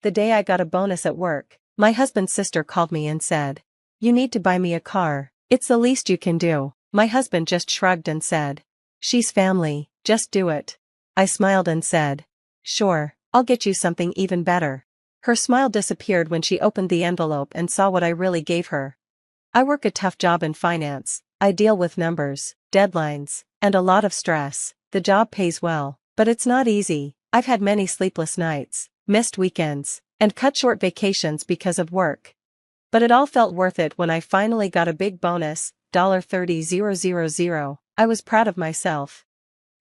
the day I got a bonus at work, my husband's sister called me and said, "You need to buy me a car. It's the least you can do." My husband just shrugged and said, "She's family, just do it." I smiled and said, "Sure, I'll get you something even better." Her smile disappeared when she opened the envelope and saw what I really gave her. I work a tough job in finance. I deal with numbers, deadlines, and a lot of stress. The job pays well, but it's not easy. I've had many sleepless nights, missed weekends, and cut short vacations because of work. But it all felt worth it when I finally got a big bonus, $30,000. I was proud of myself.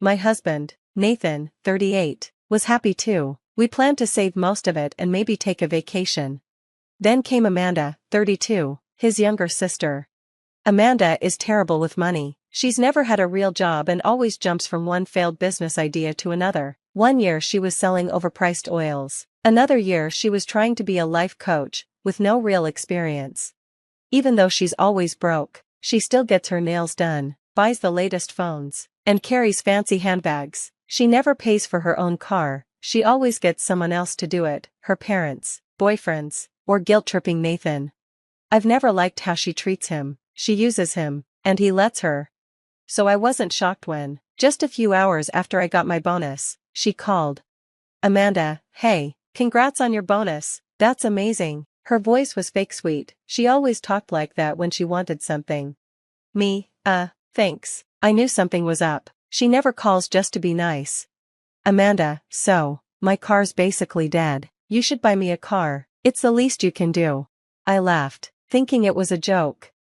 My husband, Nathan, 38, was happy too. We planned to save most of it and maybe take a vacation. Then came Amanda, 32, his younger sister. Amanda is terrible with money. She's never had a real job and always jumps from one failed business idea to another. One year she was selling overpriced oils. Another year she was trying to be a life coach, with no real experience. Even though she's always broke, she still gets her nails done, buys the latest phones, and carries fancy handbags. She never pays for her own car. She always gets someone else to do it, her parents, boyfriends, or guilt-tripping Nathan. I've never liked how she treats him. She uses him, and he lets her. So I wasn't shocked when, just a few hours after I got my bonus, she called. "Amanda, hey, congrats on your bonus, that's amazing." Her voice was fake sweet. She always talked like that when she wanted something. Thanks. I knew something was up. She never calls just to be nice. "Amanda, so, my car's basically dead. You should buy me a car. It's the least you can do." I laughed, thinking it was a joke.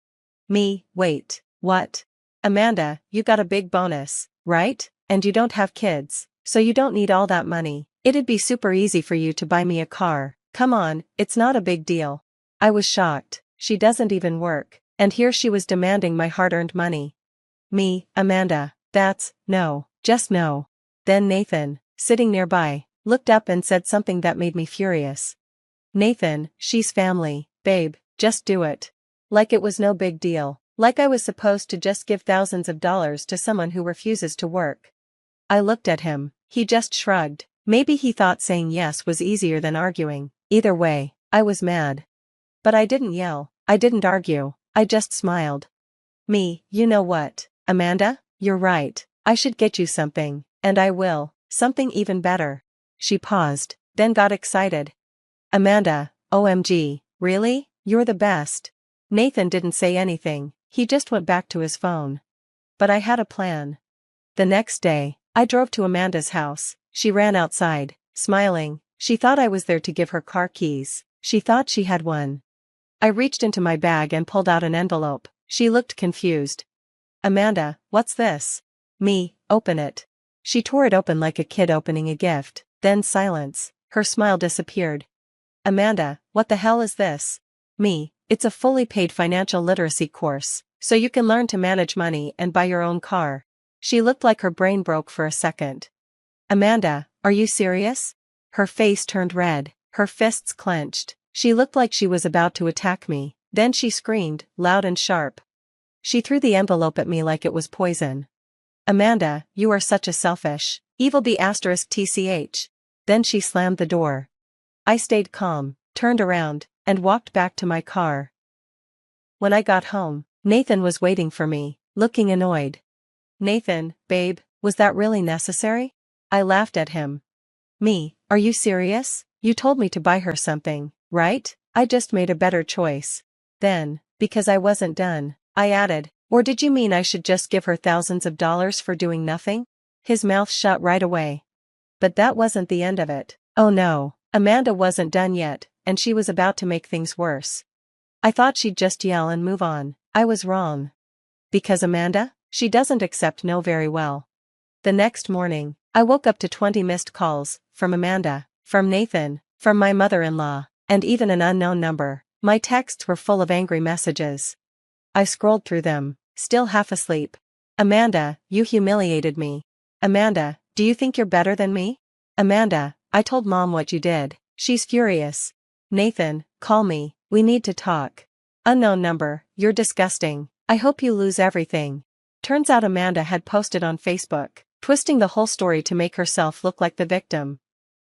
Wait, what? "Amanda, you got a big bonus, right? And you don't have kids, so you don't need all that money. It'd be super easy for you to buy me a car. Come on, it's not a big deal." I was shocked. She doesn't even work, and here she was demanding my hard-earned money. Amanda, just no. Then Nathan, sitting nearby, looked up and said something that made me furious. "Nathan, she's family, babe, just do it." Like it was no big deal. Like I was supposed to just give thousands of dollars to someone who refuses to work. I looked at him. He just shrugged. Maybe he thought saying yes was easier than arguing. Either way, I was mad. But I didn't yell. I didn't argue. I just smiled. You know what, Amanda? You're right. I should get you something, and I will. Something even better. She paused, then got excited. "Amanda, OMG, really? You're the best." Nathan didn't say anything. He just went back to his phone. But I had a plan. The next day, I drove to Amanda's house. She ran outside, smiling. She thought I was there to give her car keys. She thought she had one. I reached into my bag and pulled out an envelope. She looked confused. "Amanda, what's this?" Open it." She tore it open like a kid opening a gift, then silence. Her smile disappeared. "Amanda, what the hell is this?" It's a fully paid financial literacy course, so you can learn to manage money and buy your own car." She looked like her brain broke for a second. "Amanda, are you serious?" Her face turned red, her fists clenched. She looked like she was about to attack me. Then she screamed, loud and sharp. She threw the envelope at me like it was poison. "Amanda, you are such a selfish, evil B***tch. Then she slammed the door. I stayed calm, turned around, and walked back to my car. When I got home, Nathan was waiting for me, looking annoyed. "Nathan, babe, was that really necessary?" I laughed at him. Are you serious? You told me to buy her something, right? I just made a better choice." Then, because I wasn't done, I added, "Or did you mean I should just give her thousands of dollars for doing nothing?" His mouth shut right away. But that wasn't the end of it. Oh no, Amanda wasn't done yet, and she was about to make things worse. I thought she'd just yell and move on. I was wrong. Because Amanda? She doesn't accept no very well. The next morning, I woke up to 20 missed calls, from Amanda, from Nathan, from my mother-in-law, and even an unknown number. My texts were full of angry messages. I scrolled through them, still half asleep. "Amanda, you humiliated me. Amanda, do you think you're better than me? Amanda, I told Mom what you did. She's furious. Nathan, call me, we need to talk. Unknown number, you're disgusting. I hope you lose everything." Turns out Amanda had posted on Facebook, twisting the whole story to make herself look like the victim.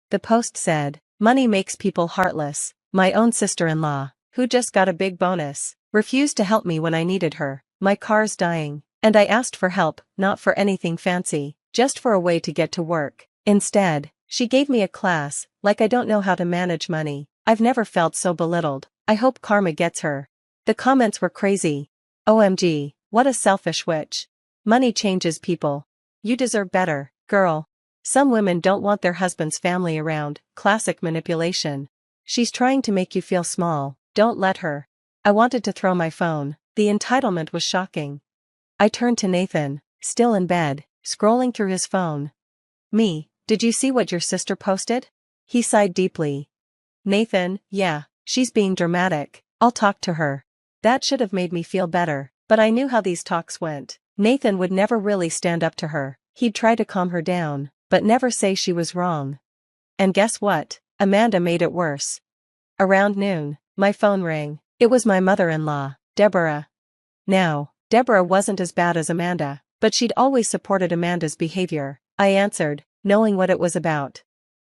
The post said, Money makes people heartless. My own sister-in-law, who just got a big bonus, refused to help me when I needed her. My car's dying, and I asked for help, not for anything fancy, just for a way to get to work. Instead, she gave me a class, like I don't know how to manage money. I've never felt so belittled. I hope karma gets her. The comments were crazy. OMG, what a selfish witch. Money changes people. You deserve better, girl. Some women don't want their husband's family around. Classic manipulation. She's trying to make you feel small. Don't let her. I wanted to throw my phone. The entitlement was shocking. I turned to Nathan, still in bed, scrolling through his phone. Me, did you see what your sister posted? He sighed deeply. Nathan, yeah, she's being dramatic. I'll talk to her. That should have made me feel better, but I knew how these talks went. Nathan would never really stand up to her. He'd try to calm her down, but never say she was wrong. And guess what? Amanda made it worse. Around noon, my phone rang. It was my mother-in-law, Deborah. Now, Deborah wasn't as bad as Amanda, but she'd always supported Amanda's behavior. I answered, knowing what it was about.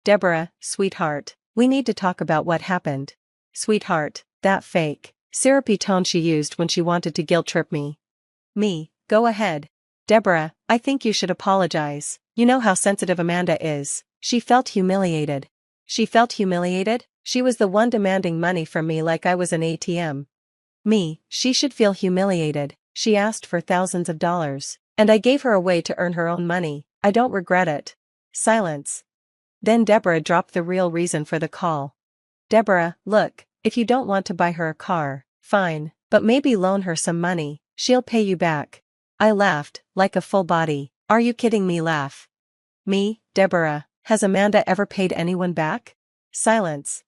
Deborah, sweetheart, we need to talk about what happened. Sweetheart, that fake, syrupy tone she used when she wanted to guilt-trip me. Me, go ahead. Deborah, I think you should apologize. You know how sensitive Amanda is. She felt humiliated. She felt humiliated? She was the one demanding money from me like I was an ATM. Me, she should feel humiliated. She asked for thousands of dollars, and I gave her a way to earn her own money. I don't regret it. Silence. Then Deborah dropped the real reason for the call. Deborah, look, if you don't want to buy her a car, fine, but maybe loan her some money. She'll pay you back. I laughed, like a full body. Are you kidding me? Laugh. Me, Deborah, has Amanda ever paid anyone back? Silence.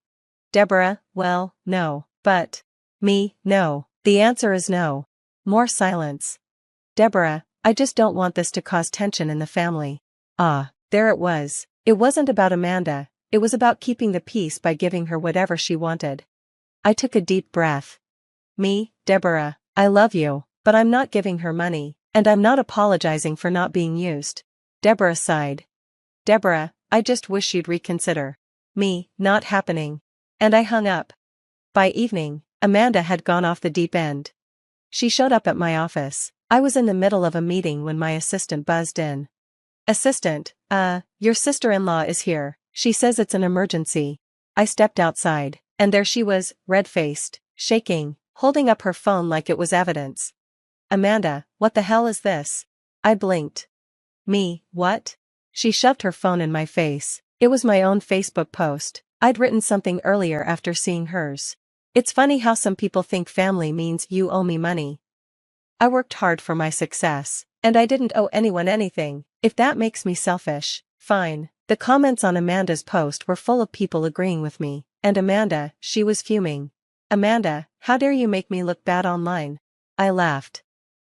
Deborah, well, no, but. Me, no. The answer is no. More silence. Deborah, I just don't want this to cause tension in the family. Ah, there it was. It wasn't about Amanda, it was about keeping the peace by giving her whatever she wanted. I took a deep breath. Me, Deborah, I love you, but I'm not giving her money, and I'm not apologizing for not being used. Deborah sighed. Deborah, I just wish you'd reconsider. Me, not happening. And I hung up. By evening, Amanda had gone off the deep end. She showed up at my office. I was in the middle of a meeting when my assistant buzzed in. Assistant, your sister-in-law is here. She says it's an emergency. I stepped outside, and there she was, red-faced, shaking, holding up her phone like it was evidence. Amanda, what the hell is this? I blinked. Me, what? She shoved her phone in my face. It was my own Facebook post. I'd written something earlier after seeing hers. It's funny how some people think family means you owe me money. I worked hard for my success, and I didn't owe anyone anything. If that makes me selfish, fine. The comments on Amanda's post were full of people agreeing with me, and Amanda, she was fuming. Amanda, how dare you make me look bad online? I laughed.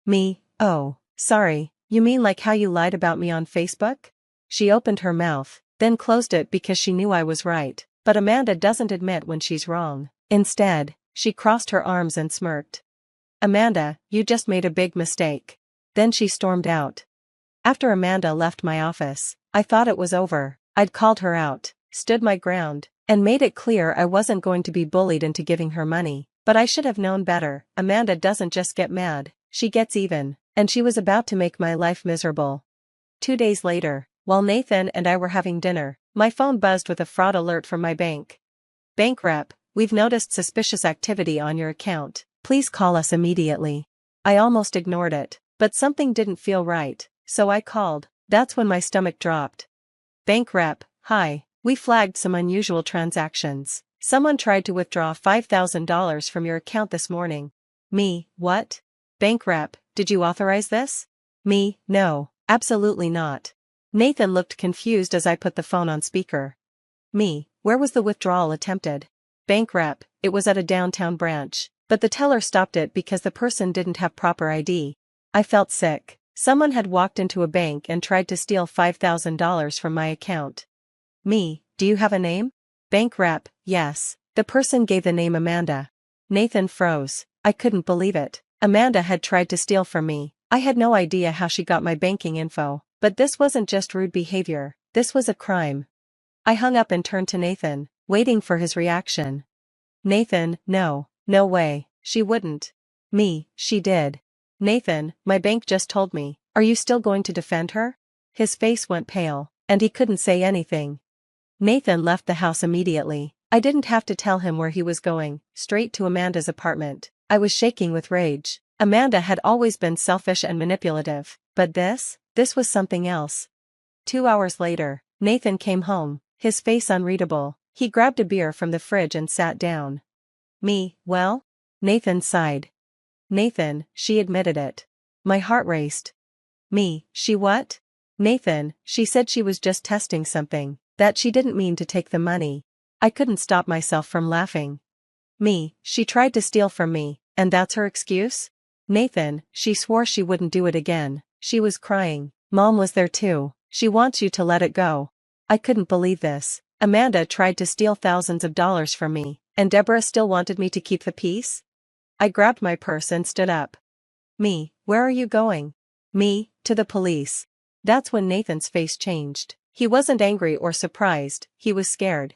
Me, oh, sorry, you mean like how you lied about me on Facebook? She opened her mouth, then closed it because she knew I was right, but Amanda doesn't admit when she's wrong. Instead, she crossed her arms and smirked. Amanda, you just made a big mistake. Then she stormed out. After Amanda left my office, I thought it was over. I'd called her out, stood my ground, and made it clear I wasn't going to be bullied into giving her money. But I should have known better. Amanda doesn't just get mad, she gets even, and she was about to make my life miserable. 2 days later, while Nathan and I were having dinner, my phone buzzed with a fraud alert from my bank. Bank rep, we've noticed suspicious activity on your account. Please call us immediately. I almost ignored it, but something didn't feel right, so I called. That's when my stomach dropped. Bank rep, hi, we flagged some unusual transactions. Someone tried to withdraw $5,000 from your account this morning. Me, what? Bank rep, did you authorize this? Me, no, absolutely not. Nathan looked confused as I put the phone on speaker. Me, where was the withdrawal attempted? Bank rep, it was at a downtown branch, but the teller stopped it because the person didn't have proper ID. I felt sick. Someone had walked into a bank and tried to steal $5,000 from my account. Me, do you have a name? Bank rep, yes. The person gave the name Amanda. Nathan froze. I couldn't believe it. Amanda had tried to steal from me. I had no idea how she got my banking info, but this wasn't just rude behavior, this was a crime. I hung up and turned to Nathan. waiting for his reaction. Nathan, no, no way, she wouldn't. Me, she did. Nathan, my bank just told me, are you still going to defend her? His face went pale, and he couldn't say anything. Nathan left the house immediately. I didn't have to tell him where he was going, straight to Amanda's apartment. I was shaking with rage. Amanda had always been selfish and manipulative, but this was something else. 2 hours later, Nathan came home, his face unreadable. He grabbed a beer from the fridge and sat down. Me, well? Nathan sighed. Nathan, she admitted it. My heart raced. Me, she what? Nathan, she said she was just testing something, that she didn't mean to take the money. I couldn't stop myself from laughing. Me, she tried to steal from me, and that's her excuse? Nathan, she swore she wouldn't do it again. She was crying. Mom was there too. She wants you to let it go. I couldn't believe this. Amanda tried to steal thousands of dollars from me, and Deborah still wanted me to keep the peace? I grabbed my purse and stood up. Me, where are you going? Me, to the police. That's when Nathan's face changed. He wasn't angry or surprised, he was scared.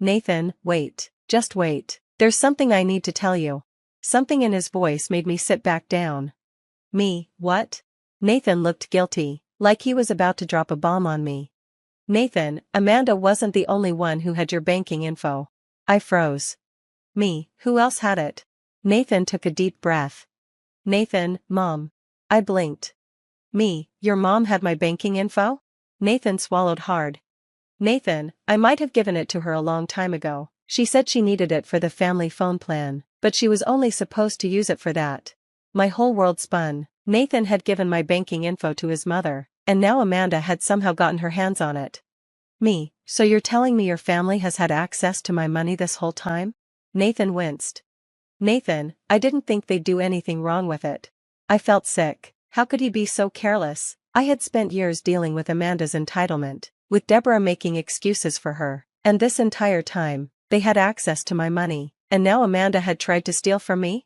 Nathan, wait, just wait. There's something I need to tell you. Something in his voice made me sit back down. Me, what? Nathan looked guilty, like he was about to drop a bomb on me. Nathan, Amanda wasn't the only one who had your banking info. I froze. Me, who else had it? Nathan took a deep breath. Nathan, Mom. I blinked. Me, your mom had my banking info? Nathan swallowed hard. Nathan, I might have given it to her a long time ago. She said she needed it for the family phone plan, but she was only supposed to use it for that. My whole world spun. Nathan had given my banking info to his mother, and now Amanda had somehow gotten her hands on it. Me, so you're telling me your family has had access to my money this whole time? Nathan winced. Nathan, I didn't think they'd do anything wrong with it. I felt sick. How could he be so careless? I had spent years dealing with Amanda's entitlement, with Deborah making excuses for her, and this entire time, they had access to my money, and now Amanda had tried to steal from me?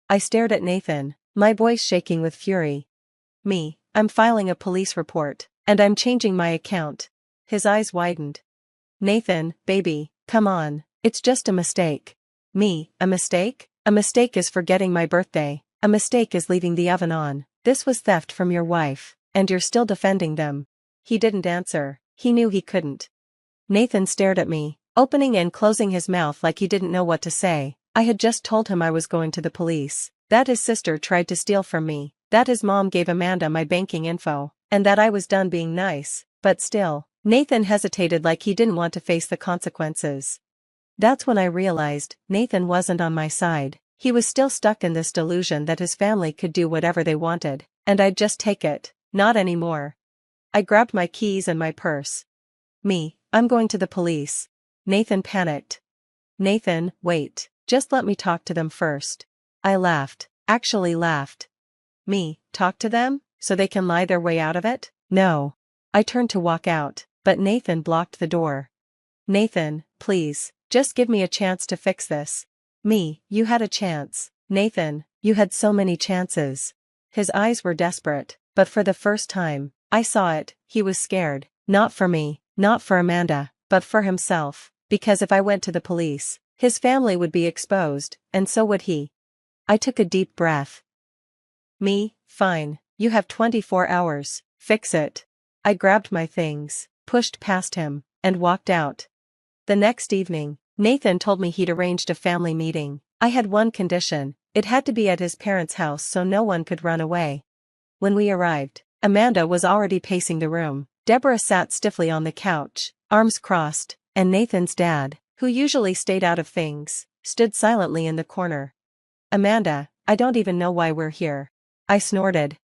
I stared at Nathan, my voice shaking with fury. Me, I'm filing a police report, and I'm changing my account. His eyes widened. Nathan, baby, come on, it's just a mistake. Me, a mistake? A mistake is forgetting my birthday, a mistake is leaving the oven on. This was theft from your wife, and you're still defending them. He didn't answer, he knew he couldn't. Nathan stared at me, opening and closing his mouth like he didn't know what to say. I had just told him I was going to the police, that his sister tried to steal from me, that his mom gave Amanda my banking info, and that I was done being nice, but still, Nathan hesitated like he didn't want to face the consequences. That's when I realized Nathan wasn't on my side. He was still stuck in this delusion that his family could do whatever they wanted, and I'd just take it. Not anymore. I grabbed my keys and my purse. Me, I'm going to the police. Nathan panicked. Nathan, wait, just let me talk to them first. I laughed, actually laughed. Me, talk to them, so they can lie their way out of it? No. I turned to walk out, but Nathan blocked the door. Nathan, please, just give me a chance to fix this. Me, you had a chance. Nathan, you had so many chances. His eyes were desperate, but for the first time, I saw it, he was scared. Not for me, not for Amanda, but for himself, because if I went to the police, his family would be exposed, and so would he. I took a deep breath. Me, fine, you have 24 hours, fix it. I grabbed my things, pushed past him, and walked out. The next evening, Nathan told me he'd arranged a family meeting. I had one condition, it had to be at his parents' house so no one could run away. When we arrived, Amanda was already pacing the room. Deborah sat stiffly on the couch, arms crossed, and Nathan's dad, who usually stayed out of things, stood silently in the corner. Amanda, I don't even know why we're here. I snorted.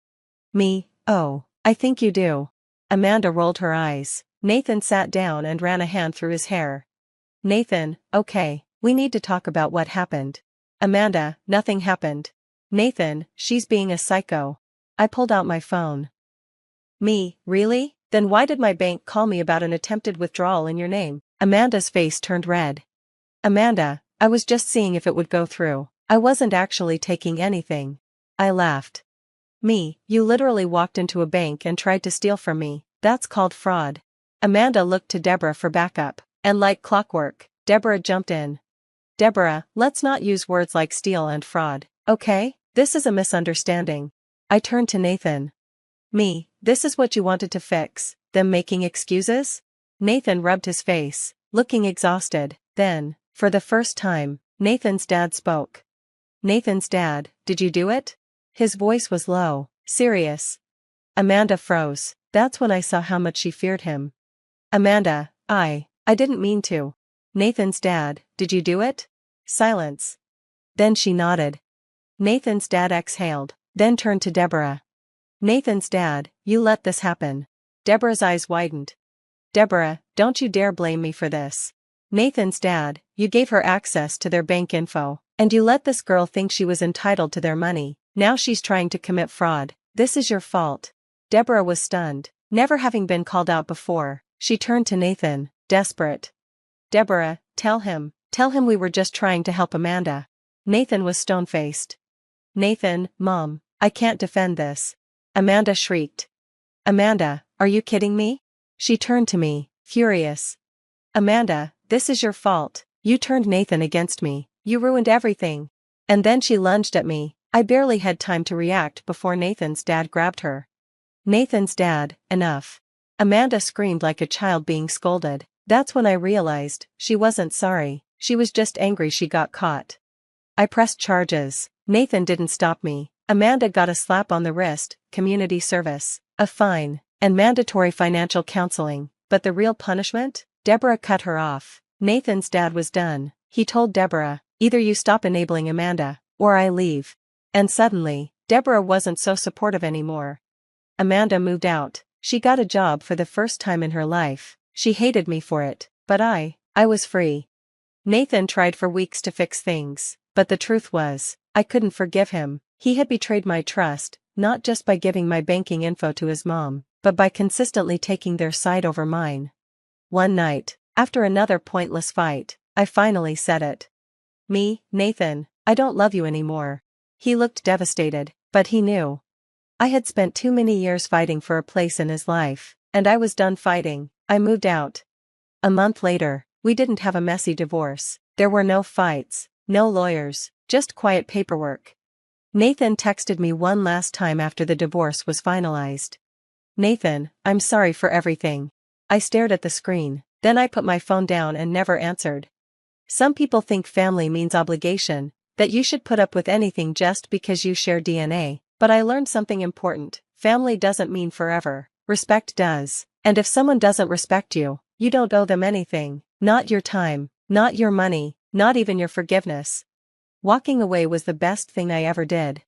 Me, oh, I think you do. Amanda rolled her eyes. Nathan sat down and ran a hand through his hair. Nathan, okay, we need to talk about what happened. Amanda, nothing happened. Nathan, she's being a psycho. I pulled out my phone. Me, really? Then why did my bank call me about an attempted withdrawal in your name? Amanda's face turned red. Amanda, I was just seeing if it would go through. I wasn't actually taking anything. I laughed. Me, you literally walked into a bank and tried to steal from me. That's called fraud. Amanda looked to Deborah for backup, and like clockwork, Deborah jumped in. Deborah, let's not use words like steal and fraud, okay? This is a misunderstanding. I turned to Nathan. Me, this is what you wanted to fix, them making excuses? Nathan rubbed his face, looking exhausted. Then, for the first time, Nathan's dad spoke. Nathan's dad, did you do it? His voice was low, serious. Amanda froze. That's when I saw how much she feared him. Amanda, I didn't mean to. Nathan's dad, did you do it? Silence. Then she nodded. Nathan's dad exhaled, then turned to Deborah. Nathan's dad, you let this happen. Deborah's eyes widened. Deborah, don't you dare blame me for this. Nathan's dad, you gave her access to their bank info, and you let this girl think she was entitled to their money. Now she's trying to commit fraud. This is your fault. Deborah was stunned, never having been called out before. She turned to Nathan, desperate. Deborah, tell him we were just trying to help Amanda. Nathan was stone-faced. Nathan, Mom, I can't defend this. Amanda shrieked. Amanda, are you kidding me? She turned to me, furious. Amanda, this is your fault. You turned Nathan against me. You ruined everything. And then she lunged at me. I barely had time to react before Nathan's dad grabbed her. Nathan's dad, enough. Amanda screamed like a child being scolded. That's when I realized she wasn't sorry. She was just angry she got caught. I pressed charges. Nathan didn't stop me. Amanda got a slap on the wrist, community service, a fine, and mandatory financial counseling. But the real punishment? Deborah cut her off. Nathan's dad was done. He told Deborah, either you stop enabling Amanda, or I leave. And suddenly, Deborah wasn't so supportive anymore. Amanda moved out. She got a job for the first time in her life. She hated me for it, but I was free. Nathan tried for weeks to fix things, but the truth was, I couldn't forgive him. He had betrayed my trust, not just by giving my banking info to his mom, but by consistently taking their side over mine. One night, after another pointless fight, I finally said it. Nathan, I don't love you anymore. He looked devastated, but he knew. I had spent too many years fighting for a place in his life, and I was done fighting. I moved out. A month later, we didn't have a messy divorce. There were no fights, no lawyers, just quiet paperwork. Nathan texted me one last time after the divorce was finalized. Nathan, I'm sorry for everything. I stared at the screen, then I put my phone down and never answered. Some people think family means obligation, that you should put up with anything just because you share DNA, but I learned something important. Family doesn't mean forever. Respect does. And if someone doesn't respect you, you don't owe them anything. Not your time, not your money, not even your forgiveness. Walking away was the best thing I ever did.